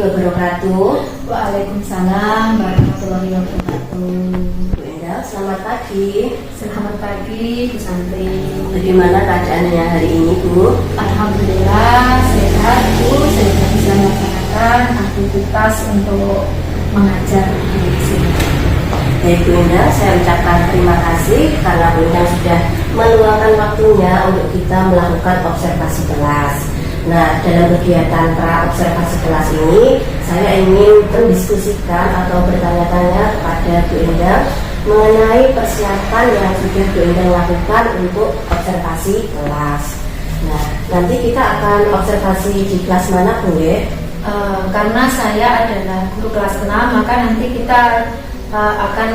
wabarakatuh. Waalaikumsalam warahmatullahi wabarakatuh. Bu Endah, selamat pagi. Selamat pagi, Bu Santri. Bagaimana keadaannya hari ini, Bu? Alhamdulillah sehat, Bu. Saya bisa melaksanakan aktivitas untuk mengajar di sini. Baik Bu Endah, saya ucapkan terima kasih karena Bu Endah sudah meluangkan waktunya untuk kita melakukan observasi kelas. Nah, dalam kegiatan pra-observasi kelas ini, saya ingin mendiskusikan atau bertanya-tanya kepada Bu Endah mengenai persiapan yang sudah Bu Endah lakukan untuk observasi kelas. Nah, nanti kita akan observasi di kelas mana, Bu? Karena saya adalah guru kelas 6, maka nanti kita akan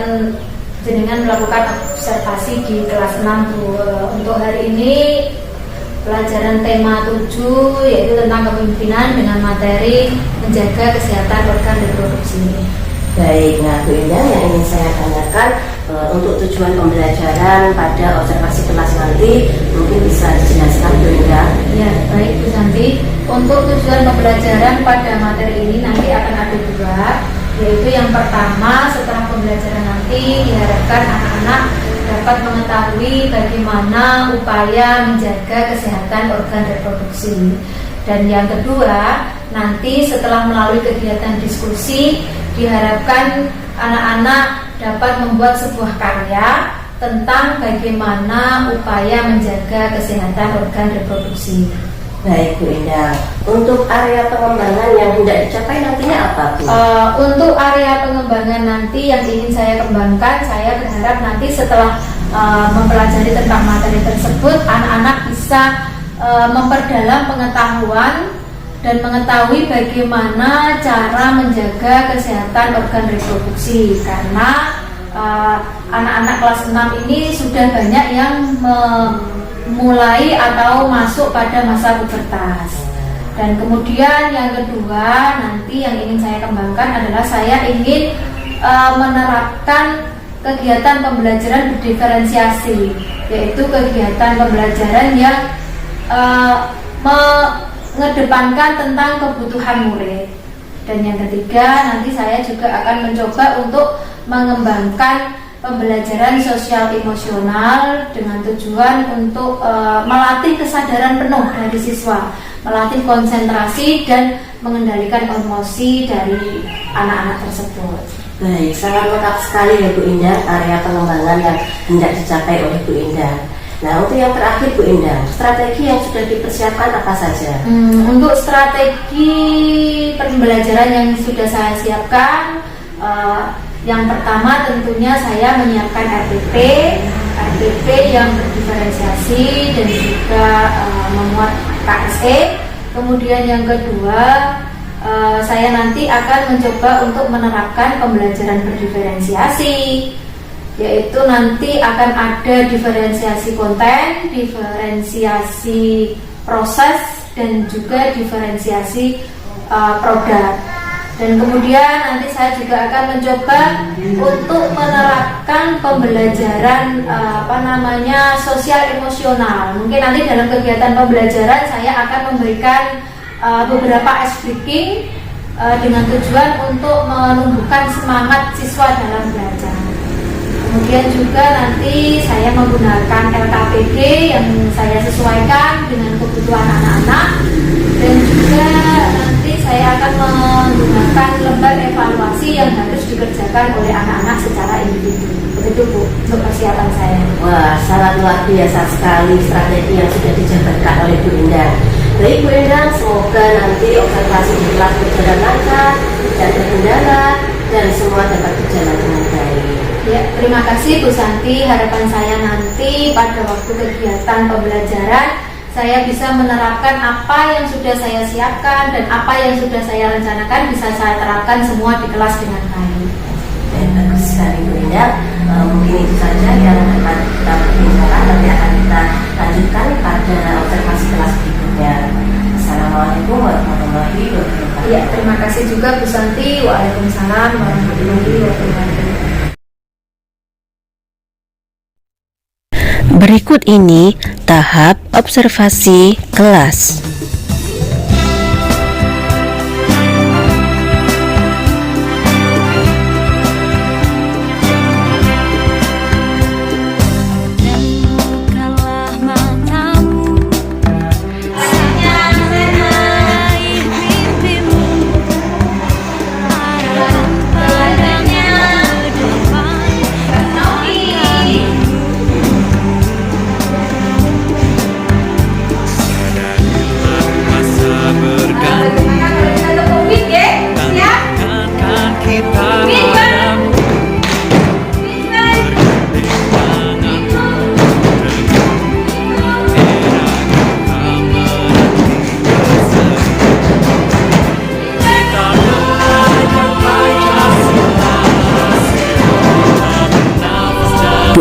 jenengan melakukan observasi di kelas 6, Bu. Untuk hari ini pelajaran tema 7 yaitu tentang kepemimpinan dengan materi menjaga kesehatan organ reproduksi. Baik, nah Bu Endah, yang ingin saya tanyakan untuk tujuan pembelajaran pada observasi kelas nanti mungkin bisa dijelaskan Bu Endah? Ya, baik Bu Santi. Untuk tujuan pembelajaran pada materi ini nanti akan ada dua, yaitu yang pertama, setelah pembelajaran nanti diharapkan anak-anak dapat mengetahui bagaimana upaya menjaga kesehatan organ reproduksi. Dan yang kedua, nanti setelah melalui kegiatan diskusi, diharapkan anak-anak dapat membuat sebuah karya tentang bagaimana upaya menjaga kesehatan organ reproduksi. Baik Bu Endah, untuk area pengembangan yang hendak dicapai nantinya apa Bu? Untuk area pengembangan nanti yang ingin saya kembangkan, saya berharap nanti setelah mempelajari tentang materi tersebut, anak-anak bisa memperdalam pengetahuan dan mengetahui bagaimana cara menjaga kesehatan organ reproduksi. Karena anak-anak kelas 6 ini sudah banyak yang mulai atau masuk pada masa pubertas. Dan kemudian yang kedua nanti yang ingin saya kembangkan adalah saya ingin menerapkan kegiatan pembelajaran berdiferensiasi, yaitu kegiatan pembelajaran yang mengedepankan tentang kebutuhan murid. Dan yang ketiga nanti saya juga akan mencoba untuk mengembangkan pembelajaran sosial emosional dengan tujuan untuk melatih kesadaran penuh dari siswa, melatih konsentrasi dan mengendalikan emosi dari anak-anak tersebut. Baik, sangat lengkap sekali ya Bu Endah area pengembangan yang hendak dicapai oleh Bu Endah. Nah, untuk yang terakhir Bu Endah, strategi yang sudah dipersiapkan apa saja? Untuk strategi pembelajaran yang sudah saya siapkan, yang pertama tentunya saya menyiapkan RPP yang berdiferensiasi dan juga memuat KSE. Kemudian yang kedua, saya nanti akan mencoba untuk menerapkan pembelajaran berdiferensiasi, yaitu nanti akan ada diferensiasi konten, diferensiasi proses, dan juga diferensiasi produk. Dan kemudian nanti saya juga akan mencoba untuk menerapkan pembelajaran sosial emosional. Mungkin nanti dalam kegiatan pembelajaran saya akan memberikan beberapa ice breaking dengan tujuan untuk menumbuhkan semangat siswa dalam belajar. Kemudian juga nanti saya menggunakan LKPD yang saya sesuaikan dengan kebutuhan anak-anak, dan juga nanti saya akan menggunakan lembar evaluasi yang harus dikerjakan oleh anak-anak secara individu. Begitu Bu, untuk persiapan saya. Wah, sangat luar biasa sekali strategi yang sudah dijabarkan oleh Bu Endah. Baik Bu Endah, semoga nanti observasi di kelas berjalan lancar, tidak terkendala, dan semua dapat berjalan dengan baik. Ya, terima kasih Bu Santi. Harapan saya nanti pada waktu kegiatan pembelajaran saya bisa menerapkan apa yang sudah saya siapkan dan apa yang sudah saya rencanakan bisa saya terapkan semua di kelas dengan baik. Dan bagus sekali Bu Endah. Mungkin itu saja yang dapat kita perbincangkan. Nanti akan kita lanjutkan pada observasi kelas berikutnya. Assalamualaikum warahmatullahi wabarakatuh. Ya, terima kasih juga Bu Santi. Waalaikumsalam warahmatullahi wabarakatuh. Berikut ini tahap observasi kelas.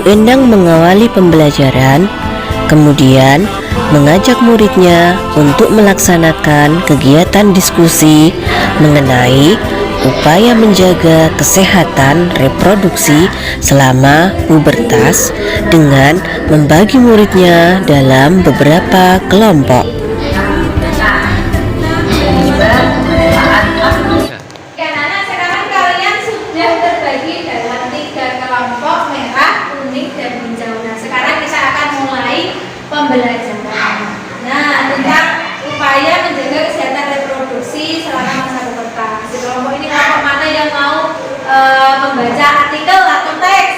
Bu Endang mengawali pembelajaran, kemudian mengajak muridnya untuk melaksanakan kegiatan diskusi mengenai upaya menjaga kesehatan reproduksi selama pubertas dengan membagi muridnya dalam beberapa kelompok. Ya, anak-anak, sekarang kalian sudah terbagi dalam 3 kelompok, merah, kuning, dan hijau. Nah, sekarang kita akan mulai pembelajaran. Nah, tentang upaya menjaga kesehatan reproduksi selama masa pubertas. Di kelompok ini kelompok mana yang mau membaca artikel atau teks?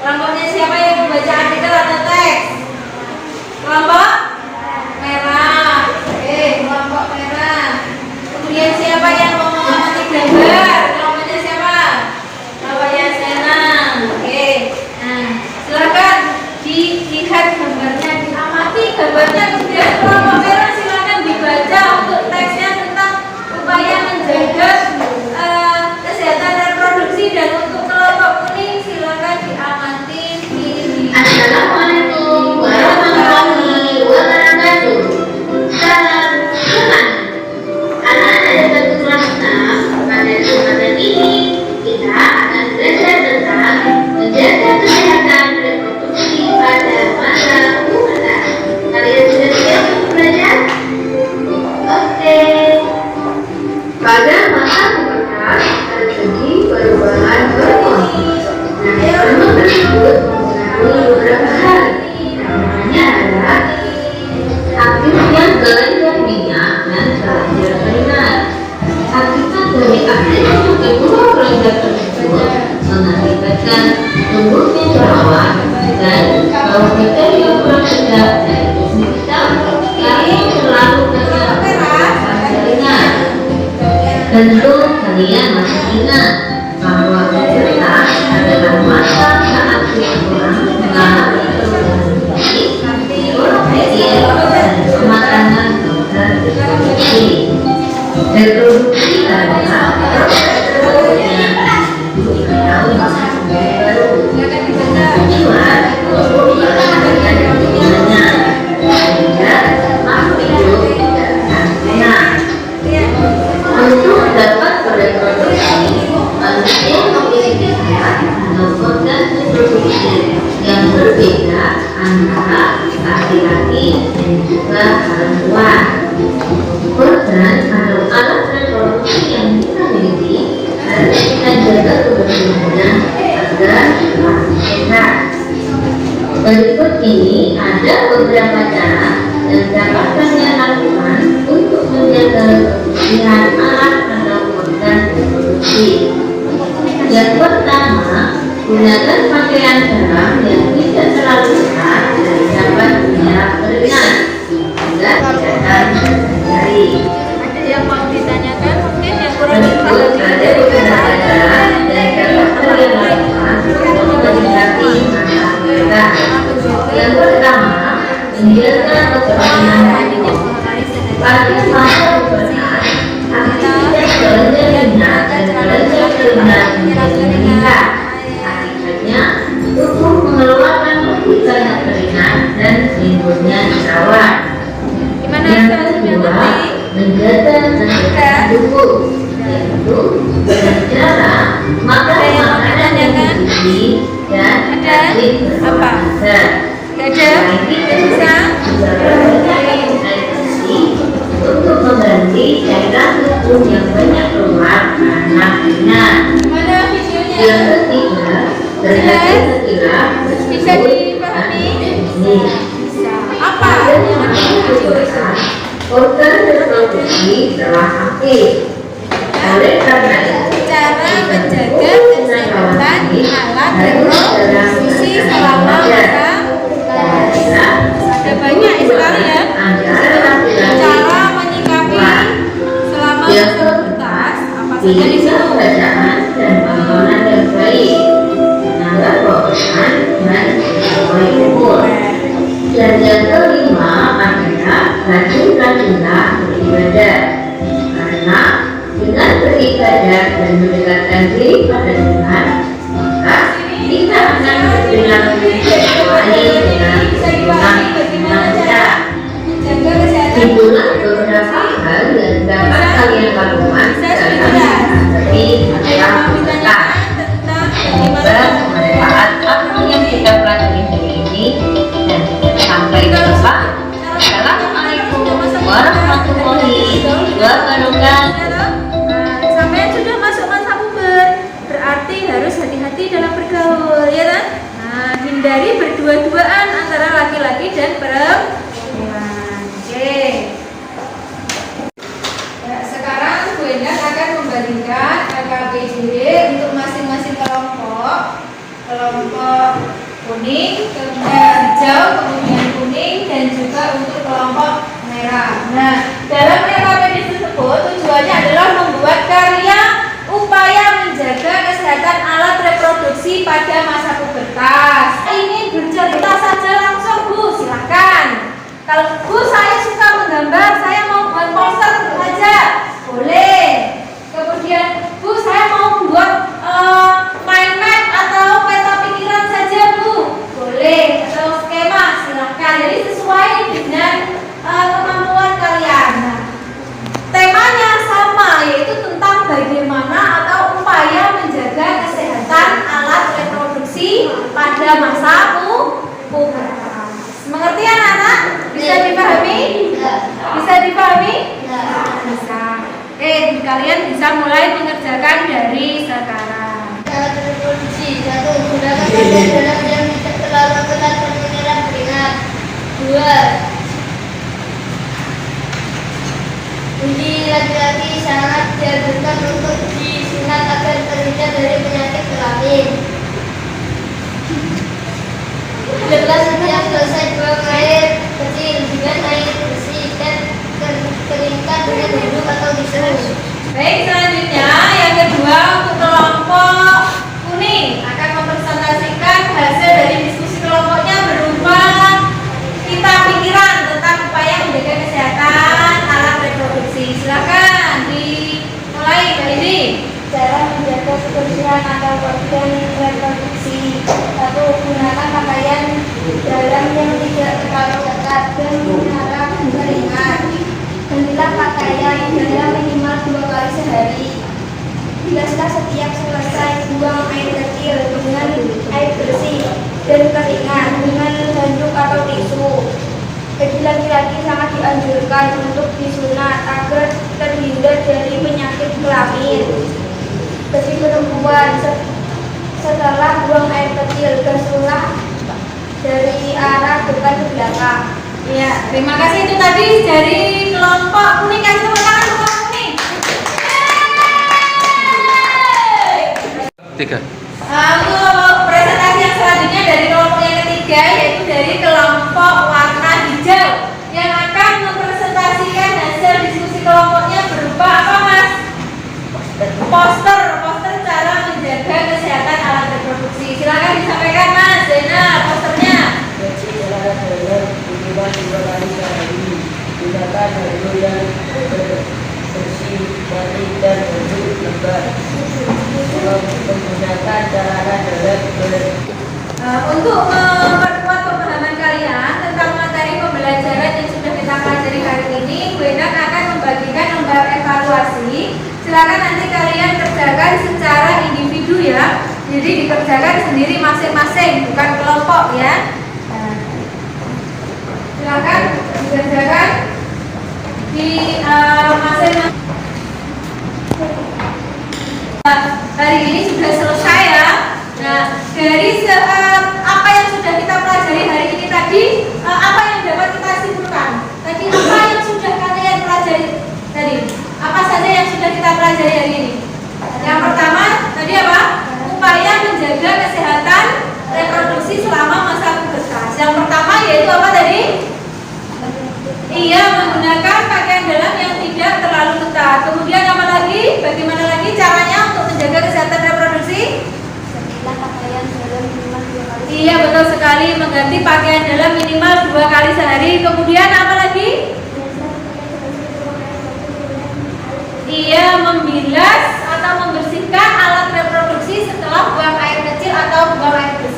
Kelompoknya siapa yang membaca artikel atau teks? Kelompok merah. Oke, kelompok merah. Kemudian siapa yang mau mengamati gambar? Kelompoknya siapa? Kelompoknya senang. Oke. Nah, silakan dilihat gambarnya, diamati gambarnya. Kemudian kelompok merah silakan dibaca untuk teksnya tentang upaya menjaga kesehatan reproduksi, dan untuk kelompok kuning silakan diamati ini. Assalamualaikum warahmatullahi wabarakatuh. Salam kenal. Anak-anak yang satu kelas 6, pada kesempatan ini kita akan belajar tentang menjaga kesehatan reproduksi pada masa pubertas. Kalian sudah siap untuk belajar? Oke. Pada masa pubertas terjadi perubahan hormon. Nah, hormon tersebut mempengaruhi beberapa hal. Namanya adalah aktifnya kelenjar minyak dan kelenjar keringat. Akibat dari aktifnya kedua kelenjar tersebut mengakibatkan tumbuhnya jerawat dan bau bakteri yang kurang sedap, yaitu misal kalian selalu kelenjar keringat. Tentu kalian masih ingat bahwa pubertas adalah masa saat seseorang mengalami perubahan fisik, berpikir, dan pematangan organ reproduksi. Reproduksi adalah proses terbentuknya atau masa baru. Tujuan untuk melestarikan lingkungannya sehingga makhluk hidup tidak akan punah. Untuk dapat bereproduksi, manusia memiliki zat atau organ reproduksi yang berbeda antara laki-laki dan juga perempuan. Organ atau alat reproduksi yang kita miliki harus kita jaga kebersihannya agar selalu sehat. Berikut ini ada beberapa cara yang dapat kalian lakukan untuk menjaga kebersihan alat atau organ reproduksi. Yang pertama, gunakan pakaian dalam yang tidak terlalu ketat dan dapat menyerap keringat agar kelihatan sehari-hari. Ada yang mau ditanyakan? Mungkin yang kurang Berikut ada beberapa cara yang dapat kalian lakukan untuk meningkati masa pubertas. Yang pertama, menjaga kebersihan rambut. Pada masa pubertas, aktivitas kelenjar minyak dan kelenjar keringat menjadi meningkat. Akibatnya, tubuh mengeluarkan lebih banyak keringat dan timbulnya jerawat. Yang kedua, menjaga kesehatan tubuh, yaitu dengan cara makan makanan yang bergizi dan rajin berolahraga. Selain itu, juga perbanyak air bersih untuk mengganti cairan tubuh yang banyak keluar karena keringat. Yang ketiga, berhati-hatilah bisa dipahami? ini. Apa? Organ reproduksi telah aktif. Oleh karena itu, Cara menjaga kesehatan alat reproduksi selama masa ada banyak sekali ya. Cara menyikapi selama masa pubertas apa saja di situ? Bacaan dan tontonan yang baik, menambah wawasan dan sesuai umur. Dan yang kelima adalah rajin-rajinlah beribadah, karena dengan beribadah dan mendekatkan diri pada Tuhan, maka kita Jangan kecuali dengan menggunakan cara. Itulah beberapa hal yang dapat kalian lakukan dalam menghadapi masalah kesehatan. Semoga bermanfaat apa yang kita pelajari hari ini, dan sampai jumpa. Assalamualaikum warahmatullahi wabarakatuh. Sampai sudah masuk masa puber, berarti harus hati-hati dalam bergaul, ya kan? Nah, hindari berdua-duaan antara laki-laki dan perempuan. Oke. Ya, sekarang Bu Endang akan membagikan LKPD untuk masing-masing kelompok. Kelompok kuning, kemudian hijau, kemudian kuning, dan juga untuk kelompok merah. Nah, dalam LKPD tersebut tujuannya adalah membuat karya upaya menjaga kesehatan alat reproduksi pada masa pubertas. Ini bercerita saja langsung Bu, silakan. Kalau Bu saya suka menggambar, saya mau buat poster saja, boleh. Kemudian Bu saya mau buat mind map atau peta pikiran saja Bu, boleh. Atau skema, silakan. Jadi sesuai dengan kemampuan kalian. Nah, temanya sama, yaitu tentang bagaimana atau upaya menjaga kesehatan alat reproduksi pada masa pubertas. Mengerti anak-anak? Bisa dipahami? Bisa dipahami? Bisa. Oke, kalian bisa mulai mengerjakan dari sekarang. Alat reproduksi. 1. Gunakan pakaian dalam yang tidak terlalu ketat dan menyerap keringat. 2. Uji laki-laki sangat dianjurkan untuk disunat agar terhindar dari penyakit kelamin. 11. Setiap selesai buang air kecil dengan air bersih dan keringkan dengan handuk atau tisu. Baik, selanjutnya yang kedua untuk kelompok kuning akan mempresentasikan hasil dari diskusi kelompoknya berupa pita pikiran tentang upaya menjaga kesehatan alat reproduksi. Silakan dimulai Mbak Indi. Cara menjaga kebersihan atau organ reproduksi. 1. Gunakan pakaian dalam yang tidak terlalu ketat dan menyerap keringat. Gantilah pakaian dalam minimal 2 kali sehari. Bilaslah setiap selesai buang air kecil dengan air bersih dan keringat dengan handuk atau tisu. Bagi laki-laki sangat dianjurkan untuk disunat agar terhindar dari penyakit kelamin. Bagi perempuan, setelah buang air kecil, basuhlah dari arah depan ke belakang. Ya, terima kasih. Itu tadi dari kelompok kuning. Kasih tepuk tangan kelompok kuning. 3. Untuk presentasi yang selanjutnya dari kelompok yang ketiga, yaitu dari kelompok warna hijau yang akan mempresentasikan hasil diskusi kelompoknya berupa apa Mas? Poster cara menjaga kesehatan alat reproduksi. Silakan disampaikan Mas Zainal posternya. Minimal 2 kali sehari. Gunakan handuk yang bersih, mandi dan handuk lembar. Menggunakan cairan dalam Untuk memperkuat pemahaman kalian tentang materi pembelajaran yang sudah kita pelajari hari ini, Bu Endang akan membagikan lembar evaluasi. Silakan nanti kalian kerjakan secara individu ya. Jadi dikerjakan sendiri masing-masing, bukan kelompok ya. Silakan dikerjakan di masing-masing. Hari ini sudah selesai ya. Nah, dari apa yang sudah kita pelajari hari ini tadi, apa yang dapat kita simpulkan? Tadi apa yang sudah kalian pelajari tadi? Apa saja yang sudah kita pelajari hari ini? Yang pertama, tadi apa? Upaya menjaga kesehatan reproduksi selama masa pubertas. Yang pertama yaitu apa tadi? Iya, menggunakan pakaian dalam yang tidak terlalu ketat. Kemudian apa lagi? Bagaimana lagi caranya untuk menjaga kesehatan reproduksi? Iya, betul sekali, mengganti pakaian dalam minimal 2 kali sehari. Kemudian apa lagi? Iya, membilas atau membersihkan alat reproduksi setelah buang air kecil atau buang air besar.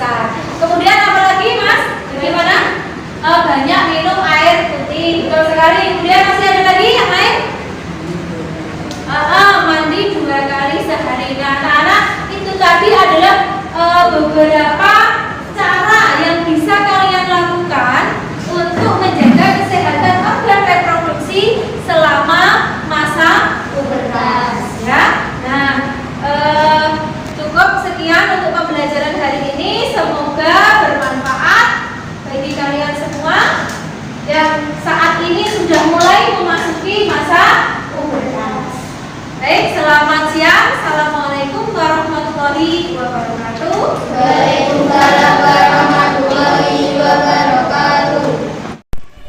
banyak minum air putih. Betul sekali. Kemudian masih ada lagi yang lain? Mandi 2 kali sehari. Nah, anak-anak, itu tadi adalah beberapa cara yang bisa kalian lakukan untuk menjaga kesehatan organ reproduksi selama masa pubertas, ya. Nah, cukup sekian untuk pembelajaran hari ini. Semoga bermanfaat bagi kalian semua yang saat ini sudah mulai memasuki masa pubertas. Baik, selamat siang. Assalamualaikum warahmatullahi wabarakatuh. Waalaikumsalam warahmatullahi wabarakatuh.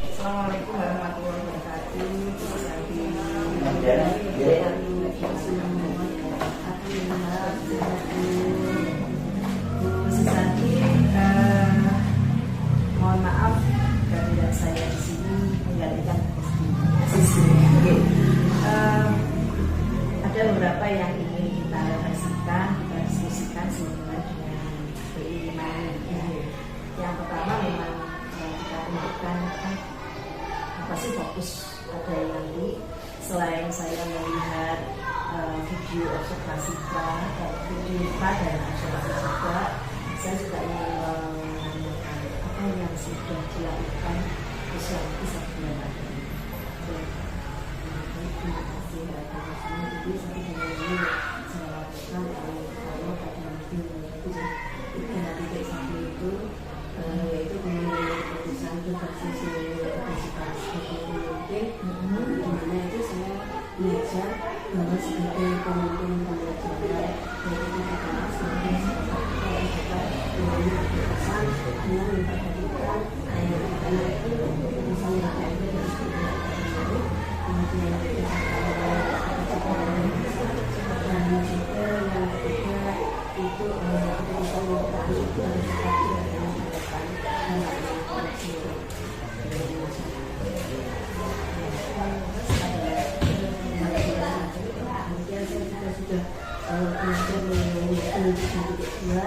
Assalamualaikum warahmatullahi wabarakatuh. Mohon maaf kehadiran saya di sini menggantikan ada beberapa yang ingin kita refleksikan, kita diskusikan sehubungan dengan PI 5 ini. Yang pertama memang kita tunjukkan apa sih fokus ada yang nanti selain saya melihat video observasi video dan observasi juga, saya juga ingin menanyakan apa yang sudah dilakukan usia bisa dilakukan. Terima kasih atas semua. Jadi sampai dengan ini saya lakukan kalau pada nanti titik satu itu yaitu mengenai keputusan berbasis partisipasi mungkin dimana itu saya belajar bahwa sebagai pemimpin pembelajaran dari kita kelas sebagai seorang juga mengambil keputusan dengan memperhatikan karena itu keputusan yang ada dari sebuah kemudian kita dan juga yang ketiga itu kita bisa mengetahui sikap yang depan kemudian saya juga sudah belajar mengenai kedua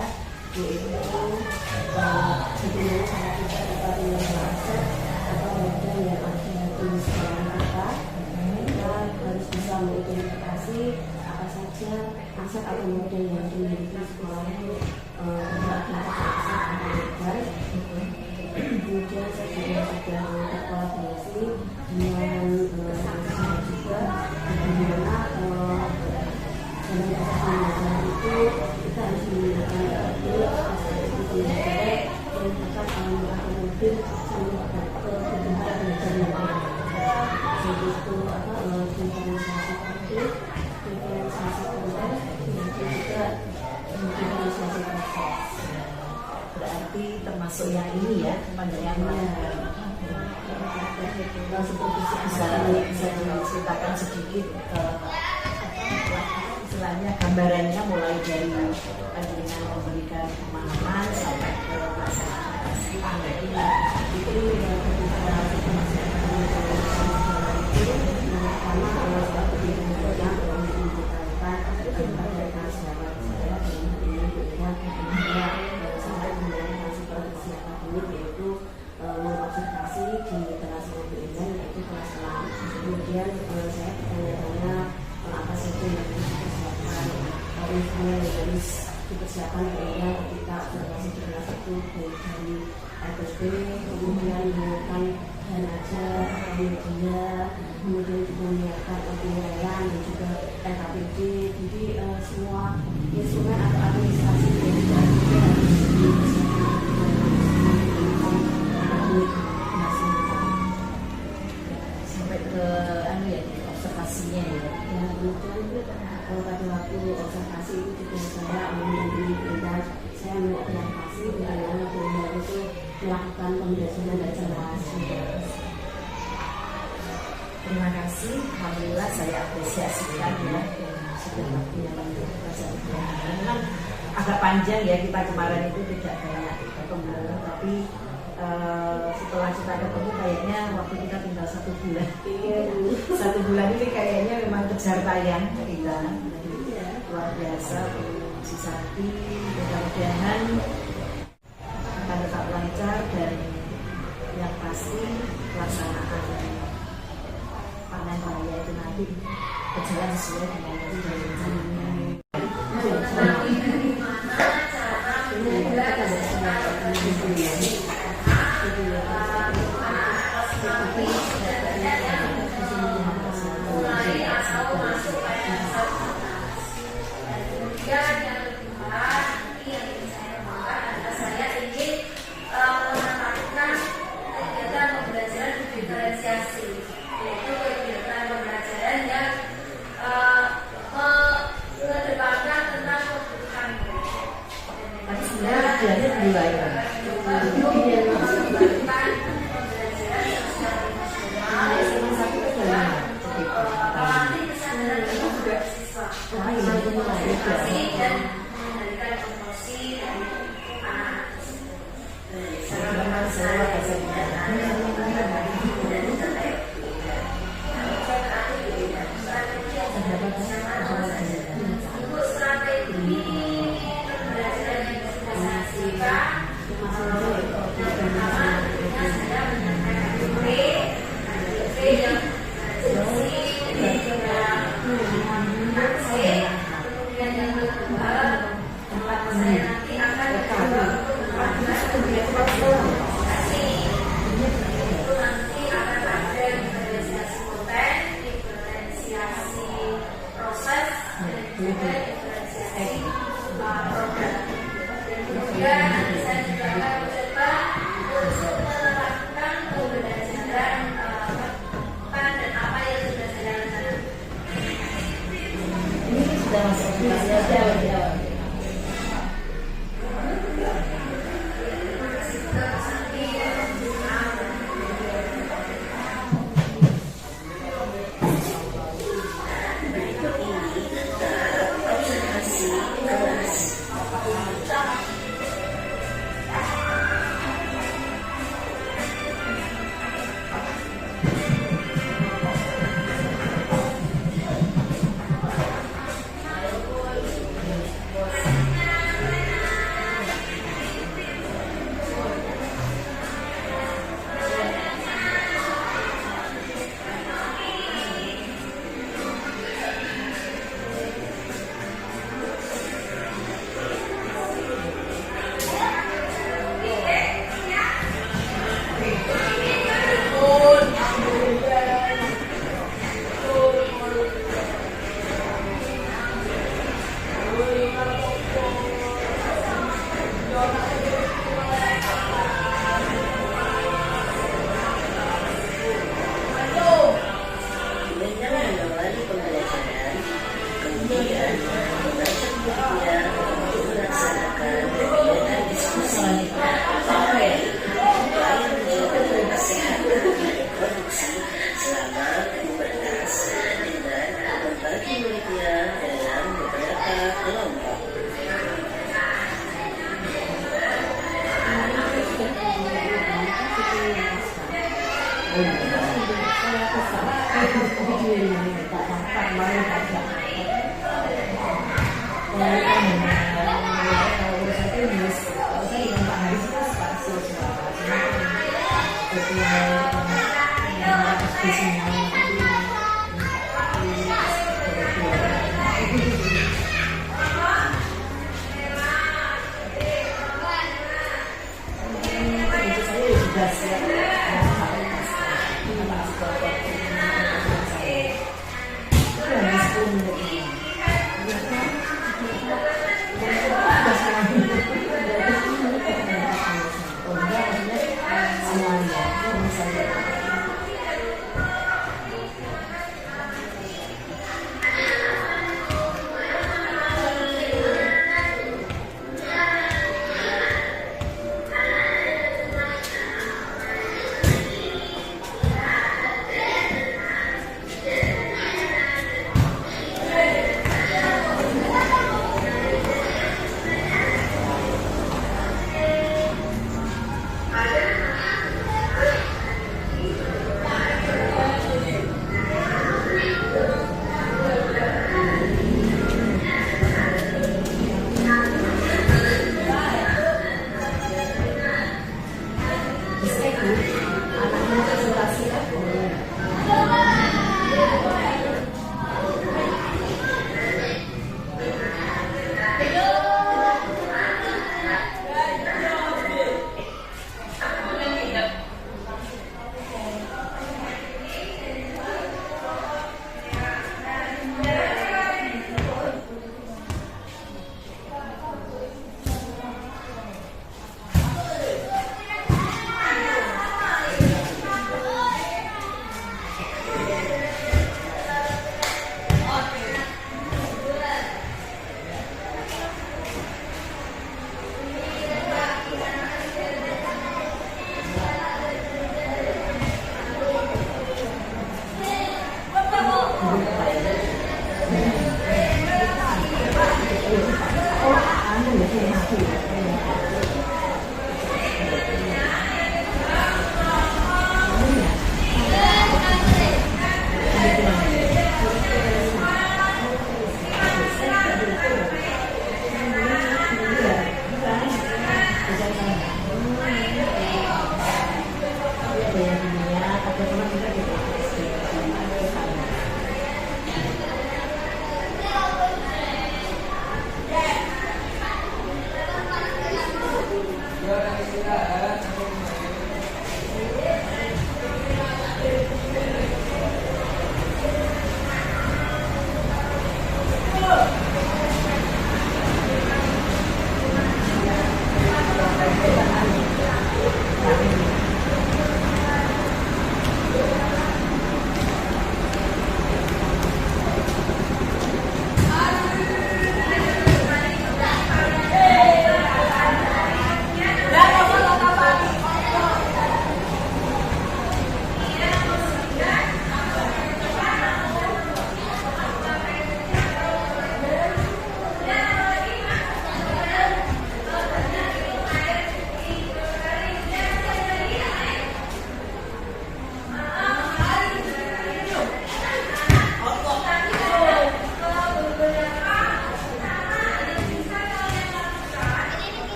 yaitu bagaimana cara kita dapat menguasai atau model yang ada di sekolah kita harus bisa mengidentifikasi apa saja aset atau model yang dimiliki sekolah itu kemudian saya juga sudah berkolaborasi dengan mahasiswa juga bagaimana dalam proses pembelajaran itu kita harus menggunakan pembelajaran yang dapat mengakomodir semua kebutuhan belajar yang ada. Jadi itu diferensiasi konflik, diferensiasi konten, dan juga diferensiasi proses. Berarti termasuk yang ini ya, pandangannya. Bisa diceritakan sedikit istilahnya gambarannya mulai dari dengan memberikan pemahaman sampai ke pelaksanaan itu yang ketika mengobservasi di kelas mobilnya yaitu kelas 6. Kemudian saya bertanya-tanya apa saja yang harus dipersiapkan, misalnya yang harus dipersiapkan ketika observasi di kelas itu dari RPP, kemudian menyiapkan dan ajar, media, kemudian juga menyiapkan penilaian dan juga LKPD. Jadi semua instrumen atau administrasi yang juga harus dipersiapkan sampai ke observasinya ya. Kemudian pada waktu observasi itu juga saya mengambil saya mengobservasi bagaimana beliau itu melakukan pembelajaran dan jelas. Terima kasih, alhamdulillah saya apresiasikan ya sudah waktu yang belajar. Memang agak panjang ya, kita kemarin itu tidak banyak ketemu, tapi setelah kita ketemu kayaknya waktu kita tinggal 1 bulan. 1 bulan ini kayaknya memang kejar tayang kita. Luar biasa si Sakti, mudah-mudahan akan tetap lancar dan yang pasti pelaksanaan panen raya itu nanti berjalan sesuai dengan janji-janjinya.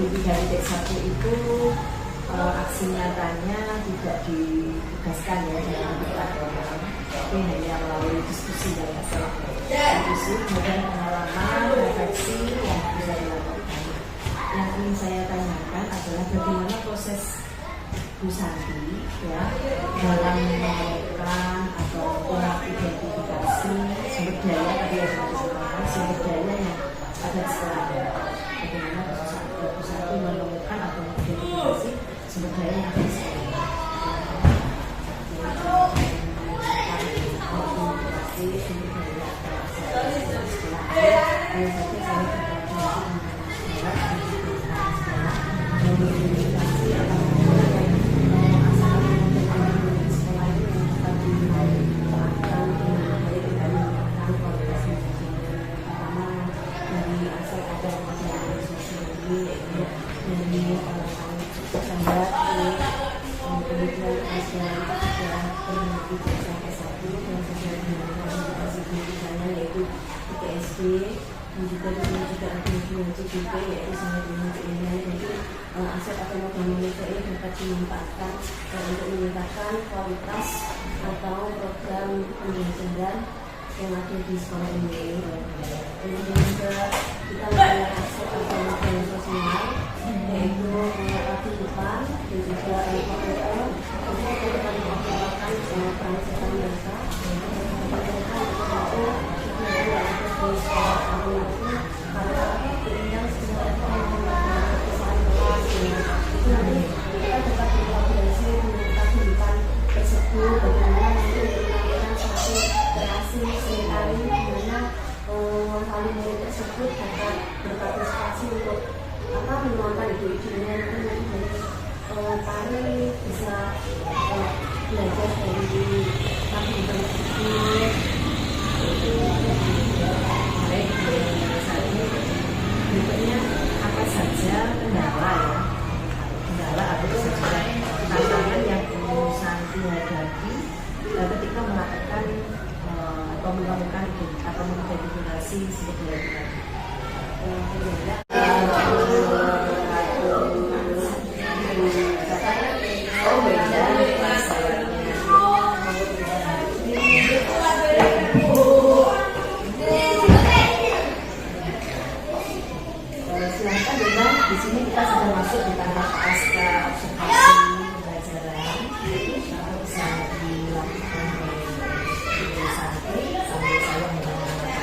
di 3.1 itu aksi nyatanya tidak ditugaskan ya dalam bentuk aturan, tapi hanya melalui diskusi dan diskusi, kemudian pengalaman, refleksi yang bisa dilakukan. Yang ingin saya tanyakan adalah bagaimana proses Bu Santi ya dalam menemukan atau mengidentifikasi sumber daya tadi yang sudah disebutkan, sumber daya yang ada di sekolahnya. Bagaimana Bu Santi menemukan atau mengidentifikasi sumber daya yang ada di sekolah. Dan juga juga yaitu sangat dimanfaatkan. Jadi aset atau modal manusia ini dapat dimanfaatkan untuk meningkatkan kualitas atau program pembelajaran yang ada di sekolah ini. Kemudian juga kita mempunyai aset atau modal sosial yaitu kehidupan dan juga KPR untuk kita mengoptimalkan peran serta mereka tersebut dapat berpartisipasi untuk mengenalkan ibu-ibunya nanti bisa belajar dari kehidupan tersebut. Baik, saat ini berikutnya apa saja kendala atau saja tantangan yang Bu Santi hadapi ketika melakukan atau melakukan atau mengidentifikasi sumber daya. Silahkan memang di sini kita sudah masuk di tahap pasca observasi pembelajaran bisa dilakukan oleh Bu Santi sambil saya mendengarkan.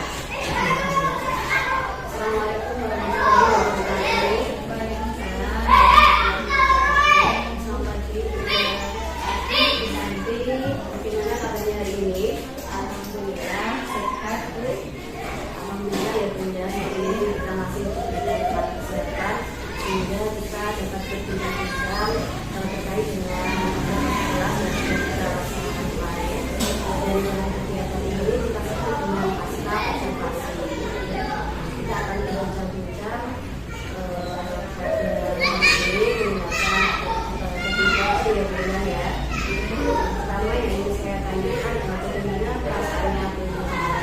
Assalamualaikum warahmatullahi wabarakatuh. Selamat pagi Bu Santi, bagaimana kabarnya hari ini? Alhamdulillah sehat Bu. Alhamdulillah ya punya hari ini kita masih sehingga kita dapat berbincang terkait dengan kelas yang sudah kita laksanakan kemarin. Dan dalam kegiatan ini kita sebut dengan pasca observasi. Kita akan berbincang pada hari ini menggunakan observasi yang benar ya. Pertama yang ingin saya tanyakan adalah bagaimana perasaannya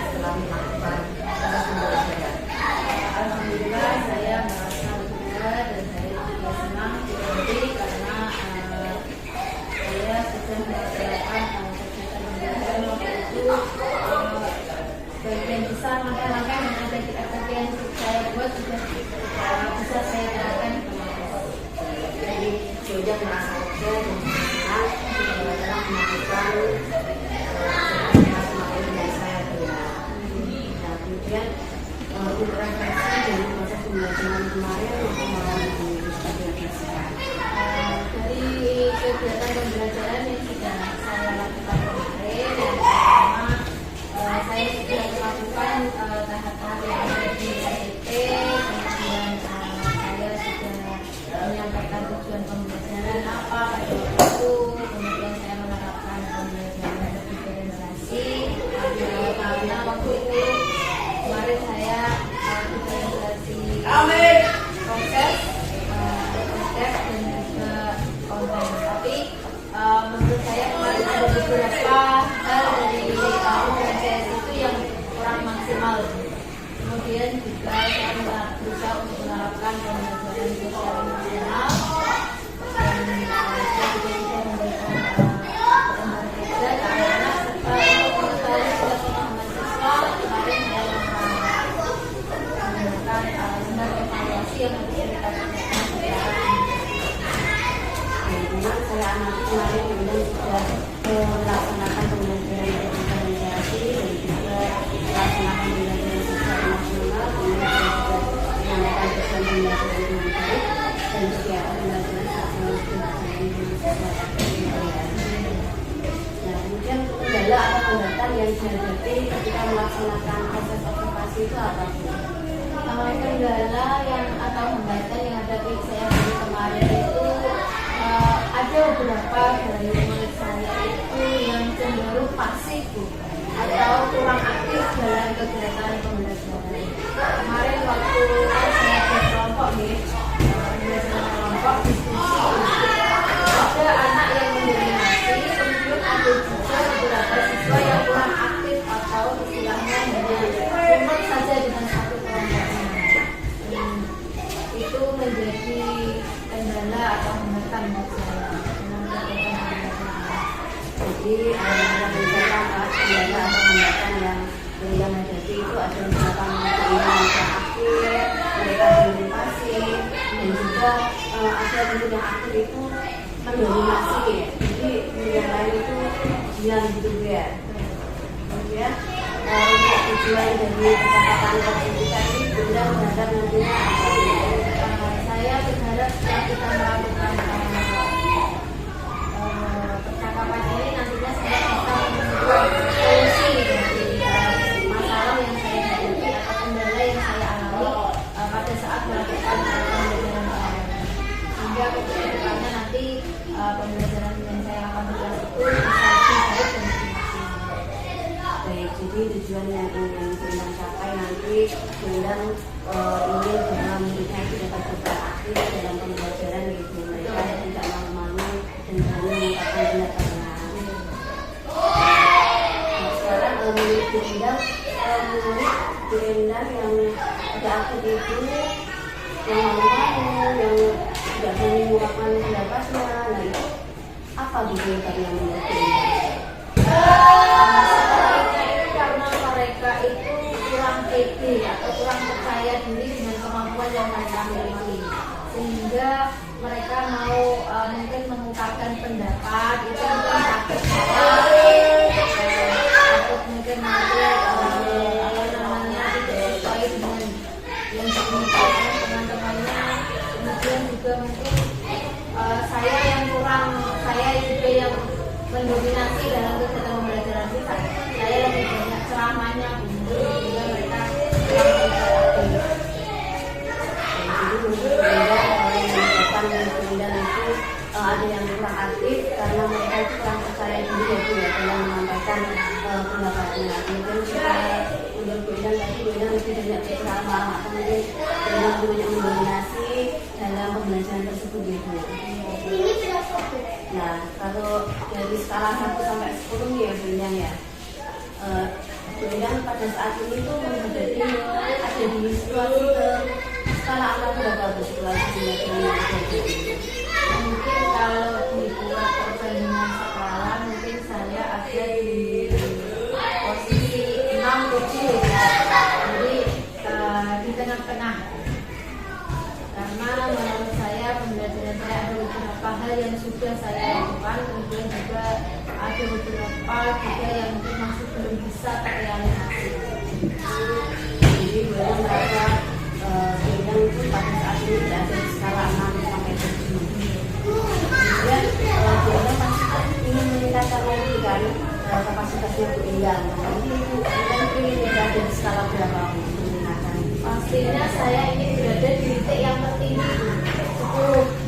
setelah melakukan proses pembelajaran. Alhamdulillah saya merasa dan saya juga senang sekali karena saya sudah melaksanakan kegiatan pembelajaran waktu itu sebagian besar langkah-langkah yang ada di RPP yang saya buat sudah bisa saya terapkan di kelas. Jadi sudah merasa lega dan senang dalam melakukan semakin yang saya dengar. Dan kemudian intervensi dari proses pembelajaran kemarin dari kegiatan pembelajaran yang sudah saya lakukan kemarin, yang pertama saya sudah melakukan tahap-tahap yang ada di RPP, kemudian saya sudah menyampaikan tujuan pembelajaran apa pada waktu itu, kemudian saya menerapkan pembelajaran diferensiasi karena waktu itu kemarin saya diferensiasi konsep saya amati kemarin kemudian sudah melaksanakan pembelajaran diferensiasi dan juga melaksanakan pembelajaran secara nasional, kemudian juga mengadakan kegiatan pembelajaran yang baik dan kegiatan pembelajaran saat berjalan di sekolah. Nah, kemudian kendala atau hambatan yang dihadapi ketika melaksanakan proses observasi itu apa sih? Kendala yang atau hambatan yang ada di saya dari kemarin itu ada beberapa dari murid saya itu yang cenderung pasif atau kurang aktif dalam kegiatan pembelajaran. Kemarin waktu saya berkelompok nih, pembelajaran kelompok diskusi, ada anak yang mendominasi, kemudian ada juga beberapa siswa yang kurang aktif atau istilahnya hanya saja dengan satu kelompok. Itu menjadi kendala atau hambatan buat saya dalam kegiatan pembelajaran. Jadi beberapa kendala atau hambatan yang hadapi itu ada beberapa murid yang aktif, mereka belum pasif, dan juga ada murid yang aktif itu mendominasi ya. Jadi yang lain itu diam gitu ya. Kemudian untuk tujuan dari kesempatan kita ini benar berharap nantinya apa? Saya berharap setelah kita melakukan percakapan ini nantinya saya bisa menemukan solusi dari masalah yang saya hadapi atau kendala yang saya alami pada saat melakukan pembelajaran online. Sehingga kedepannya nanti pembelajaran yang saya lakukan di kelas itu bisa lebih baik dan lebih maksimal. Baik, jadi tujuan yang ingin kita capai nanti undang ingin bahwa muridnya itu dapat beraktif dalam pembelajaran, yaitu mereka tidak malu-malu dan berani mengungkapkan pendapatnya. Nah, sekarang murid diundang yang tidak aktif itu yang malu-malu, yang tidak berani mengungkapkan pendapatnya. Nah, itu apa yang menurut Karena mereka itu kurang pede atau kurang percaya diri dengan kemampuan yang mereka miliki, sehingga mereka mau mungkin mengungkapkan pendapat itu mungkin takut salah, takut mungkin nanti tidak sesuai dengan yang diinginkan teman-temannya. Kemudian juga mungkin saya juga yang mendominasi dalam kegiatan pembelajaran kita. Saya lebih banyak ceramahnya sehingga mereka kurang aktif. Jadi mungkin kemudian itu ada yang kurang aktif karena mereka itu kurang percaya diri ya dalam menyampaikan pendapatnya. Kemudian kita untuk kemudian tadi kemudian lebih banyak berceramah atau mungkin lebih banyak mendominasi dalam pembelajaran tersebut gitu. Nah, kalau dari skala 1 sampai 10 nih ya Bunda ya. Kemudian pada saat ini tuh menghadapi ada di situasi skala angka berapa tuh situasi yang Mungkin kalau dibuat perbandingan skala, mungkin saya ada di posisi 6 7 ya. Jadi di tengah-tengah. Karena menurut saya pembelajaran saya ada beberapa hal yang sudah saya lakukan, kemudian juga ada beberapa juga yang mungkin masih belum bisa terrealisasi. jadi boleh merasa kemudian itu pada saat ini tidak ada di skala 6 sampai 7. Kemudian kita pasti ingin meningkatkan lagi kan kapasitasnya Bu Indah. Nah, ini itu ingin berada di skala berapa meningkatkan? Pastinya saya ingin berada di titik yang tertinggi 10.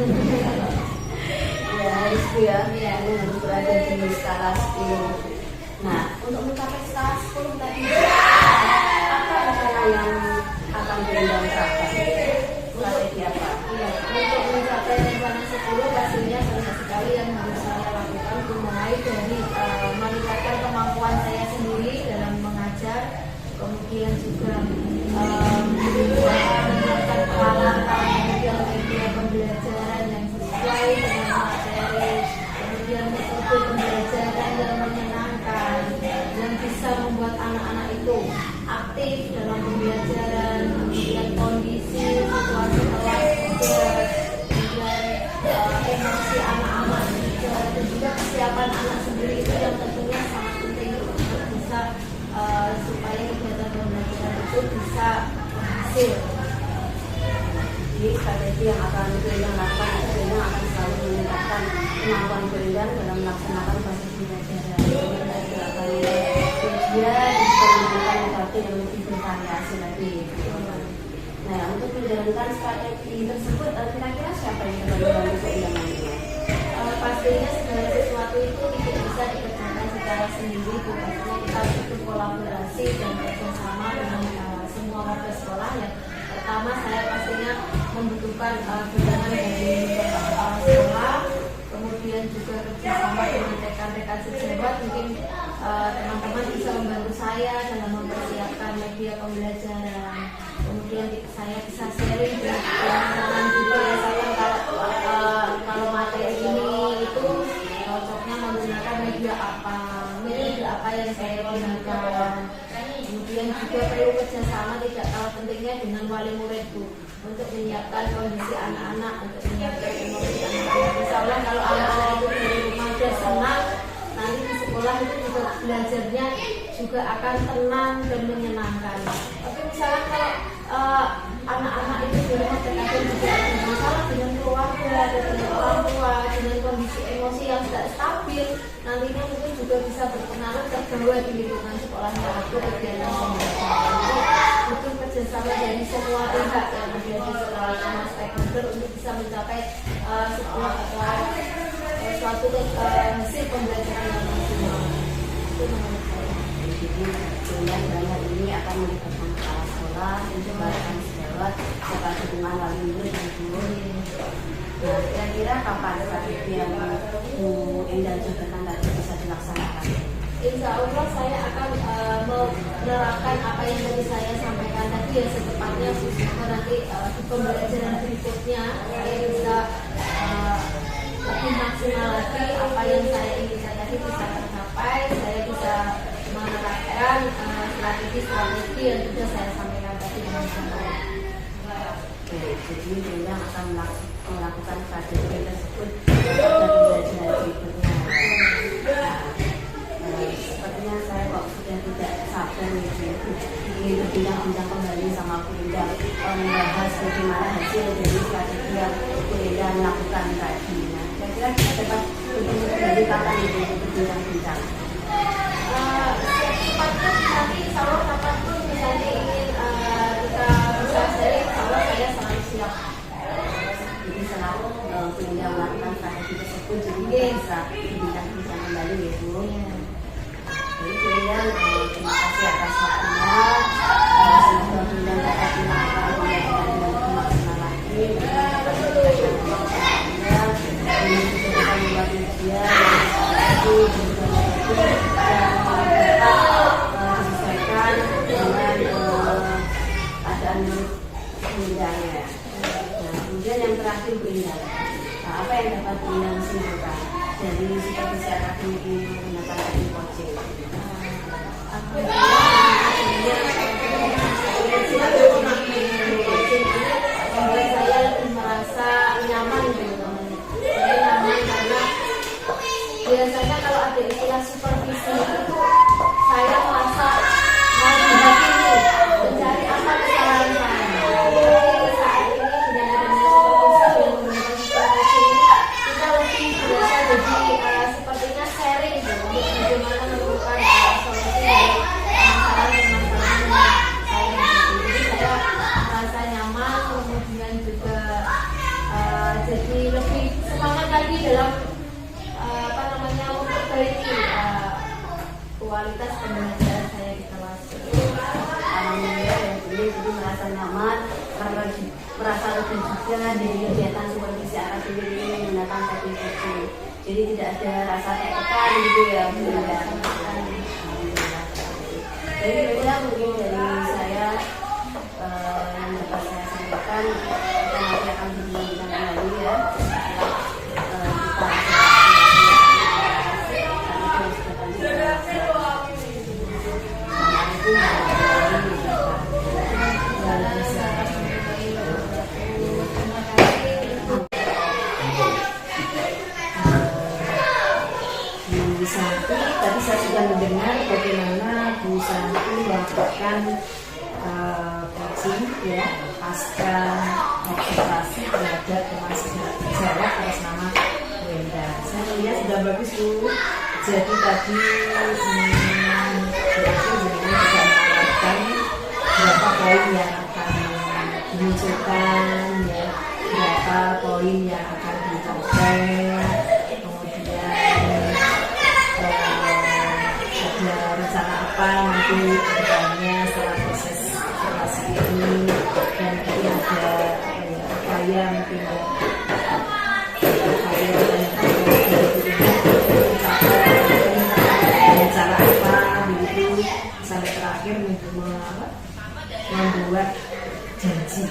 Ya harus ya, harus berada di skala 10. Nah, untuk mencapai skala 10 tadi apa rencana yang akan diundang terapkan? Strategi apa? Iya, untuk mencapai rencana 10 pastinya banyak sekali yang harus saya lakukan, mulai dari meningkatkan kemampuan saya sendiri dalam mengajar, kemudian juga menyiapkan peralatan, kemudian media pembelajaran yang sesuai dengan materi, kemudian metode pembelajaran yang menyenangkan, yang bisa membuat anak-anak itu aktif dalam pembelajaran, kemudian kondisi situasi kelas juga, kemudian emosi anak kesiapan anak sendiri itu yang tentunya sangat penting untuk bisa supaya kegiatan pembelajaran itu bisa berhasil. Jadi strategi yang akan Belinda lakukan itu Belinda akan selalu meningkatkan kemampuan Belinda dalam melaksanakan proses pembelajaran. Belinda juga akan ujian untuk menggunakan metode yang lebih bervariasi lagi. Nah, untuk menjalankan strategi tersebut, kira-kira siapa yang akan membantu Belinda nantinya? Pastinya segala sesuatu itu tidak bisa dikerjakan secara sendiri, pastinya kita butuh kolaborasi dan bekerjasama dengan semua warga sekolah. Yang pertama saya pastinya membutuhkan dukungan dari kepala sekolah, kemudian juga kerjasama dengan rekan-rekan sejawat. Mungkin teman-teman bisa membantu saya dalam mempersiapkan media pembelajaran. Kemudian saya bisa sharing dengan teman-teman juga ya, saya kalau materi ini itu cocoknya menggunakan media apa yang saya gunakan. Kemudian juga perlu kerjasama tidak kalah pentingnya dengan wali murid Bu, untuk menyiapkan kondisi anak-anak, untuk menyiapkan emosi anak-anak. Misalnya kalau anak-anak itu dari rumah sudah senang, nanti di sekolah itu juga belajarnya juga akan tenang dan menyenangkan. Tapi misalnya kalau anak-anak itu di rumah terkadang juga ada masalah dengan keluarga, dengan orang tua, dengan kondisi emosi yang tidak stabil, nantinya mungkin juga bisa berpengaruh terbawa di lingkungan sekolahnya atau kegiatan pembelajaran. Butuh kerjasama dari semua pihak yang ada di sekolah, semua stakeholder untuk bisa mencapai sebuah suatu hasil pembelajaran yang maksimal. Itu menurut saya. Jadi dalam ini akan melibatkan kepala sekolah, rekan sejawat, serta dukungan wali murid dan guru. Nah, kira-kira kapan strategi yang Bu Indah jabarkan tadi bisa dilaksanakan? Insya Allah saya akan menerapkan apa yang tadi saya sampaikan tadi ya secepatnya, supaya nanti di pembelajaran berikutnya saya bisa lebih maksimal lagi, apa yang saya inginkan tadi bisa tercapai, saya bisa menerapkan strategi yang sudah saya sampaikan tadi dengan baik. Jadi Belinda akan melakukan strategi tersebut pada pembelajaran berikutnya. Sepertinya saya kok sudah tidak sabar nih, ingin berbincang-bincang kembali sama Bu Indah, membahas bagaimana hasil dari strategi yang Bu Indah lakukan tadi. Nah, kira-kira kita dapat bertemu kembali kapan itu berbincang-bincang? Cepatnya nanti insya Allah kapanpun misalnya ingin kita bisa sharing, insya Allah saya selalu siap. Jadi selalu Bu Indah melakukan strategi tersebut, jadi kita bisa berbincang-bincang kembali ya Bu. Jadi Bu Indah, terima kasih atas waktunya. Semoga Bu Indah dapat melakukan pembelajaran dengan lebih maksimal lagi. Ini juga akan membuat ujian yang satu juga disesuaikan dengan keadaan Bu Indah ya. Nah, kemudian yang terakhir Bu Indah, apa yang dapat Bu Indah simpulkan dari supervisi akademik ini menggunakan teknik coaching? Membuat saya lebih merasa nyaman gitu. Saya nyaman karena biasanya kalau ada istilah supervisi itu saya merasa mau dihakimi, mencari apa kesalahan saya. Tapi saat ini dengan adanya supervisi dan menggunakan supervisi ini kita lebih berasa jadi sepertinya sharing gitu, untuk bagaimana menemukan solusi dari permasalahan-permasalahan yang saya hadapi. Jadi saya merasa nyaman, kemudian juga jadi lebih semangat lagi dalam memperbaiki kualitas pembelajaran saya di kelas. Alhamdulillah ya Bu, jadi merasa nyaman, merasa lebih juga dari kegiatan supervisi akademik ini menggunakan teknik coaching. Jadi tidak ada rasa tertekan gitu ya Bu Indah. Alhamdulillah. Jadi Belinda, mungkin dari saya yang dapat saya sampaikan, kita nanti akan berbincang kembali ya. Santi. Tadi saya sudah mendengar bagaimana Bu Santi melakukan coaching ya pasca observasi terhadap teman sejarah atas nama Wenda. Saya melihat sudah bagus Bu. Jadi tadi berarti jenengan bisa menawarkan berapa poin yang akan dimunculkan ya, berapa poin yang akan dicoret, kemudian ada rencana apa nanti kedepannya setelah proses observasi ini, dan mungkin ada upaya mungkin dengan cara apa begitu sampai terakhir membuat janji,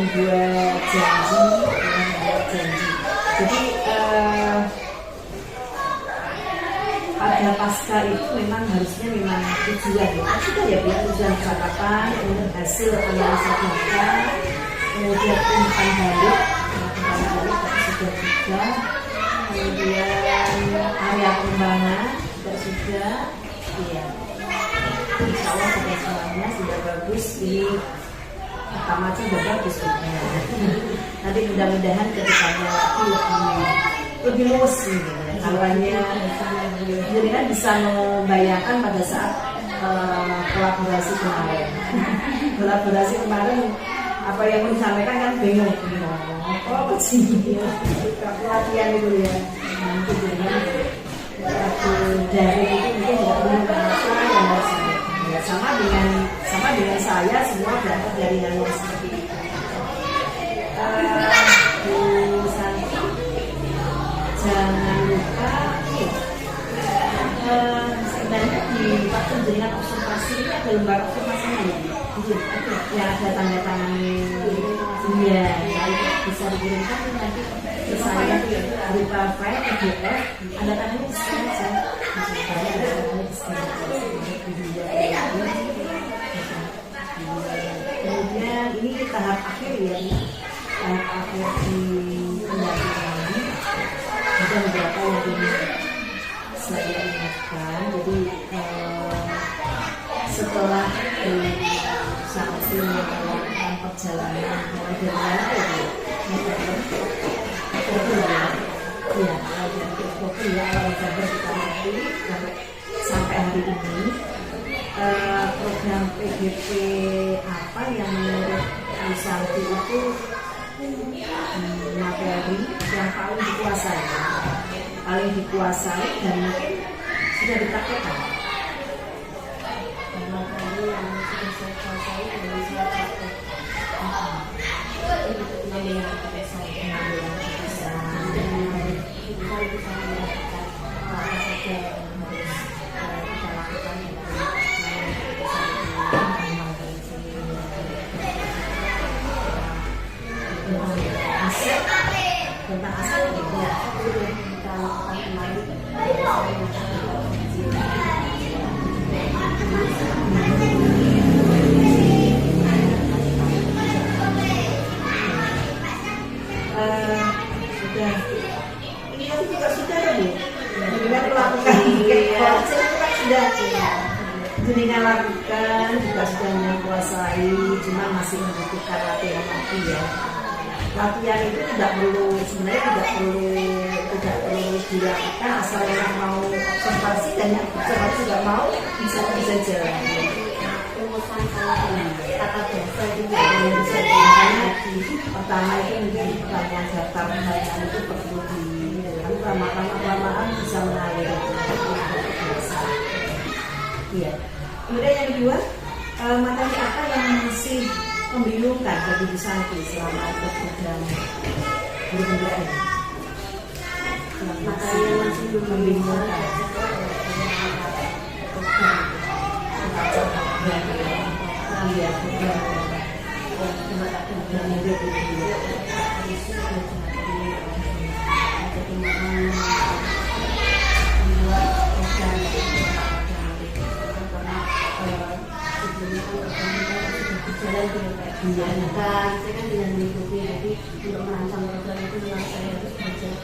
membuat janji. Jadi pada pasca itu memang harusnya memang tujuan ya, sudah ya tujuan kesepakatan, kemudian hasil analisa data, kemudian umpan balik sudah juga, kemudian area pengembangan juga sudah, iya. Insya Allah sudah semuanya sudah bagus. Ini pertama aja sudah bagus sebenarnya. Nanti mudah-mudahan kedepannya lagi lebih luas gitu. Awalnya jadi kan bisa membayangkan pada saat kolaborasi kemarin. Kolaborasi kemarin apa yang mau disampaikan kan bingung. Oh kecil pelatihan itu ya. Nanti dari itu mungkin tidak perlu merasa yang harus ya, sama dengan saya semua berangkat dari hal yang seperti itu. Bu Santi jangan lupa sebenarnya di waktu jenengan observasi ini ada lembar observasinya ya, yang ada tanda tangan ya, bisa dikirimkan nanti ke saya berupa file PDF, ada tangannya di scan saja, kemudian ini tahap akhir ya, tahap akhir di pendampingan. Ada beberapa yang ingin saya ingatkan. Jadi setelah Santi melakukan perjalanan mulai dari mana itu ya, awal November kita nanti sampai hari ini, program PGP apa yang menurut Bu Santi itu materi yang paling dikuasai dan mungkin sudah dipraktekkan. Materi yang sudah saya kuasai dan saya praktek itu pengambilan keputusan bisa melakukan apa saja yang harus kita lakukan tentang aset ya, kita lakukan kemarin. Sudah ini juga sudah ya Bu, dengan melakukan sudah jenengan lakukan juga sudah menguasai, cuma masih membutuhkan latihan lagi ya. Latihan itu sebenarnya tidak perlu dilakukan, asal orang mau observasi dan yang observasi juga mau bisa jalan. Rumusan kata bahasa juga yang bisa dilakukan lagi. Pertama itu mungkin pertanyaan daftar pertanyaan itu perlu dilakukan, lama-lama bisa mengalir bahasa. Iya. Kemudian yang kedua, materi apa yang masih membingungkan bagi Bu Santi selama ikut program berkendara ini? Materi yang masih membingungkan. Saya kan tidak mengikuti, jadi untuk merancang program itu memang saya harus belajar.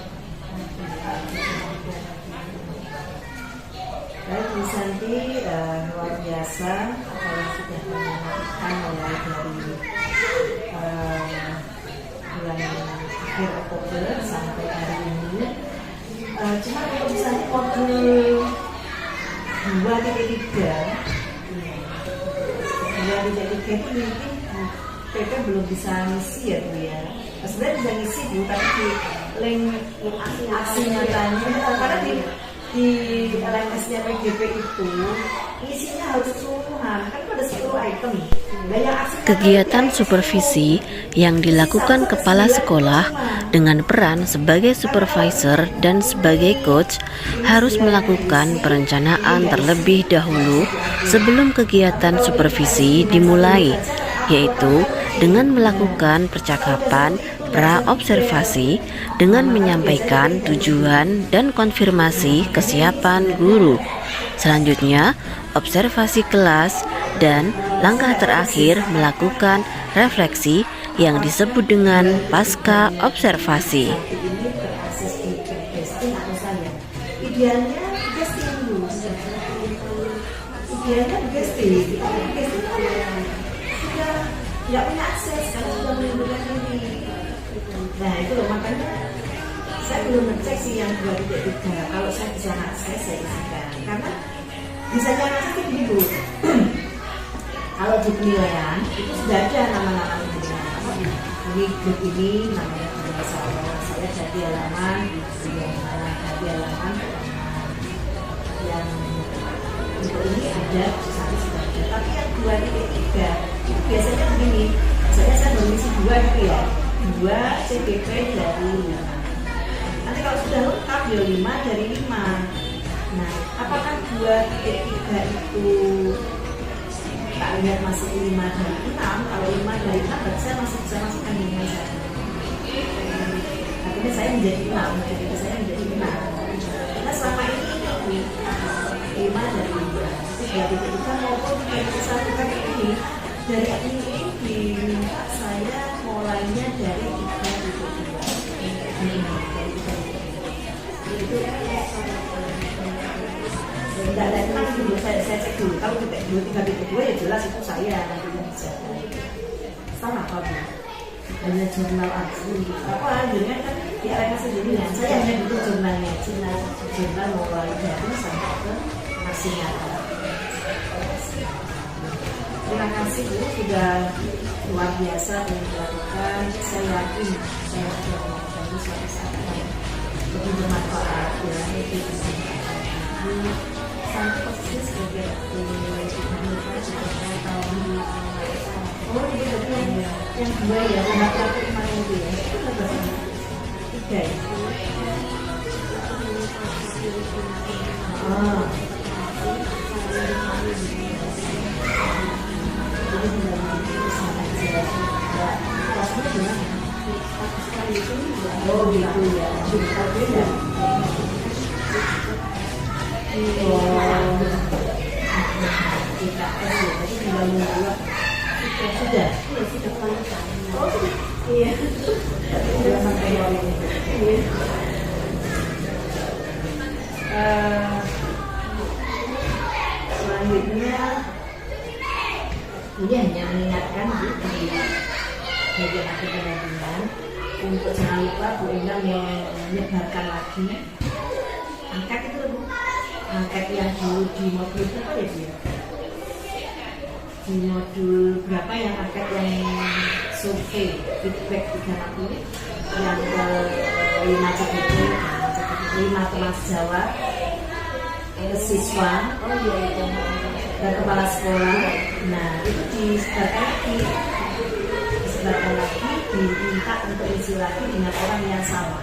luar biasa apa yang sudah kami lakukan mulai dari bulan akhir Oktober sampai hari ini. Cuma kalau misalnya modul 2.3 itu mungkin PP belum bisa ngisi ya Bu ya. Sebenarnya bisa ngisi Bu, tapi di link aksi nyatanya karena di LMS-nya PGP itu isinya harus keseluruhan, kan ada 10 item. Kegiatan supervisi yang dilakukan kepala sekolah dengan peran sebagai supervisor dan sebagai coach harus melakukan perencanaan terlebih dahulu sebelum kegiatan supervisi dimulai, yaitu dengan melakukan percakapan pra-observasi dengan menyampaikan tujuan dan konfirmasi kesiapan guru. Selanjutnya, observasi kelas dan langkah terakhir melakukan refleksi yang disebut dengan pasca observasi. Ini berakses di testing atau saya. Idealnya testing dulu. Idealnya testing. Testing kan sudah tidak punya akses karena sudah menggunakan ini. Nah itu loh, makanya saya belum ngecek sih yang 2.3. Kalau saya bisa akses saya isikan karena bisa akses itu dulu. Kalau di penilaian itu sudah ada nama-nama penilaian. Ini grup ini namanya saya jadi halaman jadi halaman yang untuk ini ada sampai sudah ada. Tapi yang 2.3 itu biasanya begini. Saya mengisi 2 gitu ya. 2 CPP dari 5. Nanti kalau sudah lengkap ya 5 dari 5. Nah, apakah 2.3 itu tak lihat masuk 5 dari 6? Kalau 5 dari 6 berarti saya masih bisa masukkan 5 saja. Artinya saya menjadi 6, jadi saya menjadi 6. Karena selama ini 5 dari 5. Jadi kita maupun kita lakukan ini dari ini diminta saya mulainya dari 3.2. Itu tidak ada memang dulu saya cek dulu. Kalau kita 3.2 ya jelas itu saya nanti yang bisa. Sama apa Bu? Hanya jurnal asli. Apa jurnalnya kan di LMS sendiri ya. Saya hanya butuh jurnalnya, jurnal mulai dari sampai ke hasil nyata. Terima kasih Bu sudah luar biasa yang dilakukan. Saya yakin saya sudah membantu suatu saat lebih bermanfaat ya. Sampai posisi sebagai oh ini yang 2 ya, yang kemarin itu ya, itu berapa? 3 ya? Oh gitu ya, beda. Kita tadi tinggal menjual sudah oh sudah iya sudah sampai ini selanjutnya ini hanya mengingatkan di bagian akhir pendampingan untuk jangan lupa Bu Endang menyebarkan lagi angkat itu Bu, angkat yang dulu di modul itu apa ya Bu? Di modul berapa yang angkat yang survei feedback 360 yang ke 5 CPT 5 teman sejawat ke siswa dan kepala sekolah. Nah itu disebarkan lagi diminta untuk isi lagi dengan orang yang sama,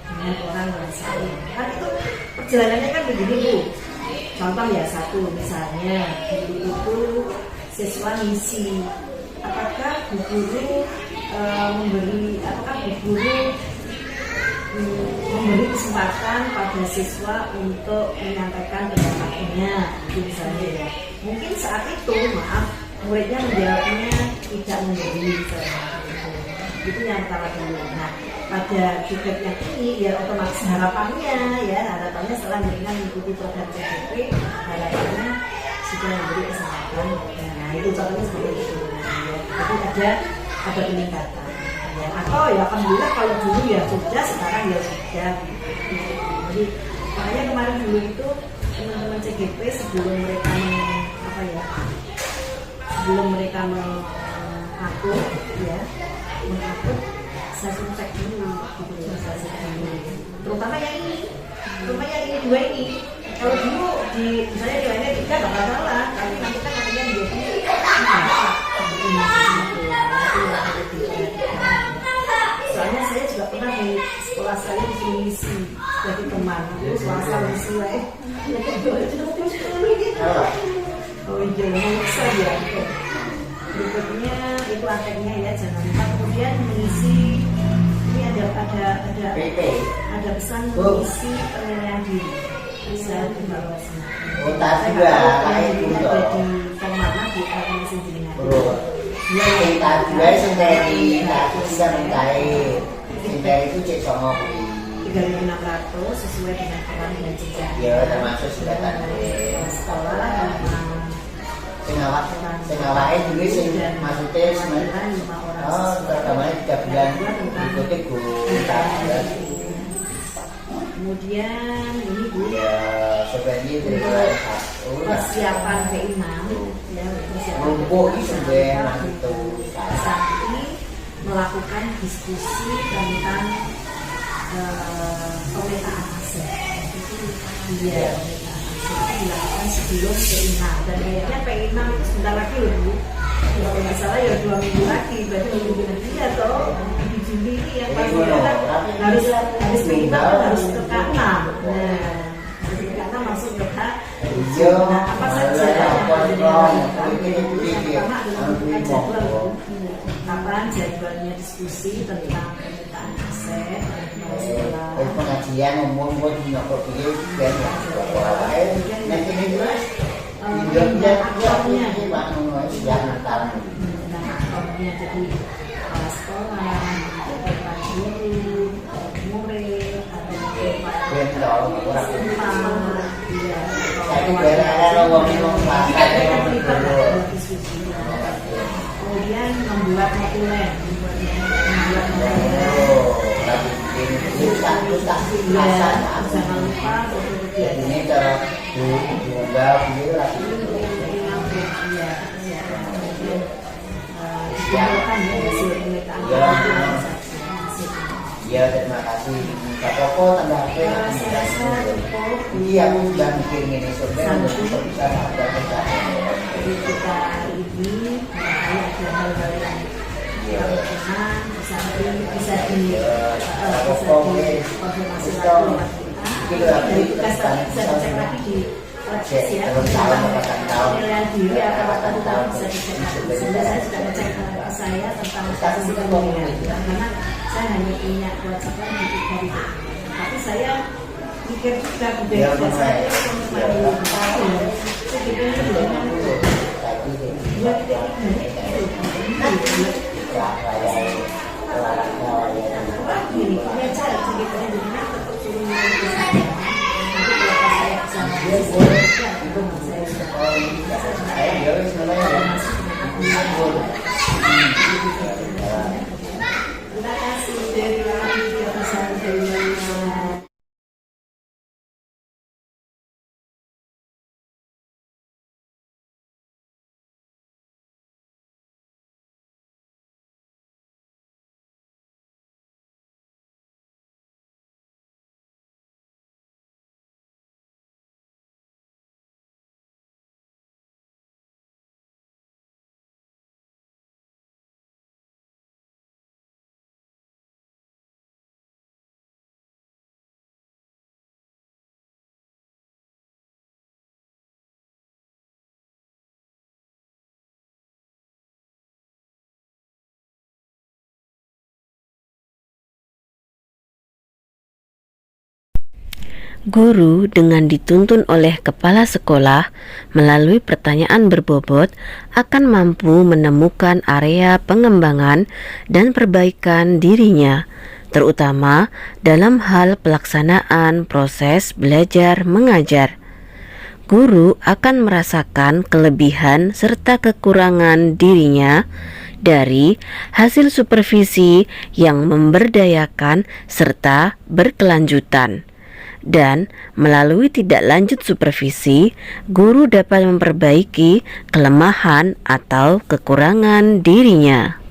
dengan orang yang sama. Kan itu perjalanannya kan begini Bu. Contoh ya satu misalnya dulu itu siswa ngisi apakah Bu Guru memberi kesempatan pada siswa untuk menyampaikan pendapatnya misalnya ya. Mungkin saat itu muridnya menjawabnya tidak memberi. Itu yang pertama dulu. Nah, pada tiket yang ini ya otomatis harapannya setelah mereka mengikuti program CGP, harapannya sudah memberi kesempatan. Nah, itu contohnya seperti itu. Ya. Jadi ada peningkatan. Ya, atau ya alhamdulillah kalau dulu ya sudah, sekarang ya sudah. Jadi makanya kemarin dulu itu teman-teman CGP sebelum mereka mengupload ya, saya suruh cek dulu gitu, saya cek dulu. Terutama yang ini dua ini. Kalau dulu misalnya di lainnya tiga nggak masalah, tapi nanti kan nantinya menjadi soalnya saya juga pernah di sekolah saya disuruh misi jadi teman, terus swasta misi lah oh iya, bisa ya. Berikutnya itu anteknya ya, jangan lupa kemudian mengisi ini ada pesan mengisi penilaian diri, bisa dibawa sini. Oh, tak juga, ada di form mana di akan sendiri. Ya, tak juga sendiri, tak bisa mencair. Sendiri itu cek sama 3.600 sesuai dengan peran dan jenjang. Ya, termasuk singkatan sekolah sengawain juga sih maksudnya sebenarnya pertamanya 3 bulan berikutnya gue kemudian ini Bu ya sebenarnya dari mulai 1 persiapan P6 ya, persiapan rumput sebenarnya itu Sakti melakukan diskusi tentang pemetaan aset. Iya, dilakukan sebelum P6 dan akhirnya P6 itu sebentar lagi loh Bu, kalau nggak salah ya 2 minggu lagi, berarti minggu nanti ya toh di Juli ini yang pasti harus P6 harus ke K6. Nah, harus ke K6 masuk ke K. Nah, apa saja yang pertama adalah menentukan jadwal kapan jadwalnya diskusi tentang pemetaan aset pengajian umum pun nyokok pilih dan nanti ini jelas hidupnya akhirnya jadi sekolah, tempat guru, murid, kemudian membuat notulen, jangan lupa ini cara diunggah video lagi ya terima kasih Kak Koko tambah iya aku sudah bikin ini sebenarnya untuk bisa ada jadi kita ini ada hal-hal yang bisa dikonfirmasi lagi dari tugas tadi bisa dicek lagi di website ya penilaian diri atau tahu bisa dicek lagi. Sehingga saya sudah ngecek ke saya tentang posisi penilaian karena saya hanya punya kewajiban untuk dari tapi saya pikir juga budaya saya terima kasih dari Guru dengan dituntun oleh kepala sekolah melalui pertanyaan berbobot akan mampu menemukan area pengembangan dan perbaikan dirinya, terutama dalam hal pelaksanaan proses belajar mengajar. Guru akan merasakan kelebihan serta kekurangan dirinya dari hasil supervisi yang memberdayakan serta berkelanjutan. Dan melalui tidak lanjut supervisi, guru dapat memperbaiki kelemahan atau kekurangan dirinya.